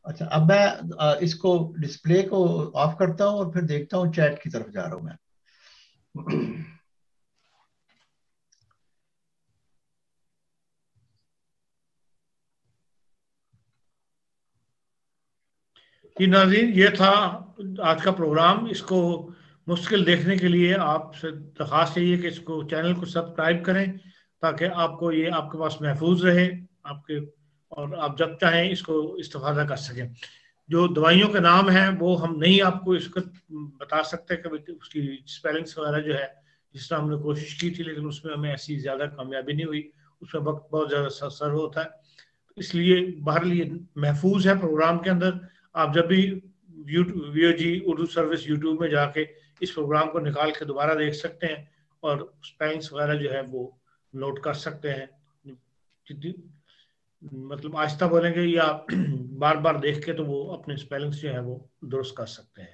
अच्छा, अब मैं इसको डिस्प्ले को ऑफ करता हूँ और फिर देखता हूँ, चैट की तरफ जा रहा हूँ मैं। जी नाज़रीन, ये था आज का प्रोग्राम। इसको मुश्किल देखने के लिए आपसे दरख्वास्त चाहिए कि इसको चैनल को सब्सक्राइब करें, ताकि आपको ये आपके पास महफूज रहे आपके, और आप जब चाहें इसको इस्तेफादा कर सकें। जो दवाइयों के नाम हैं वो हम नहीं आपको इस वक्त बता सकते, कभी उसकी स्पेलिंग्स वगैरह जो है, जिस तरह हमने कोशिश की थी, लेकिन उसमें हमें ऐसी ज़्यादा कामयाबी नहीं हुई, उसमें वक्त बहुत ज़्यादा सर्व होता है। इसलिए बहरहाल ये महफूज है प्रोग्राम के अंदर। आप जब भी वीओजी उर्दू सर्विस यूट्यूब में जाके इस प्रोग्राम को निकाल के दोबारा देख सकते हैं, और स्पेलिंग्स वगैरह जो है वो नोट कर सकते हैं। मतलब आहिस्ता बोलेंगे या बार बार देख के तो वो अपने स्पेलिंग्स जो है वो दुरुस्त कर सकते हैं।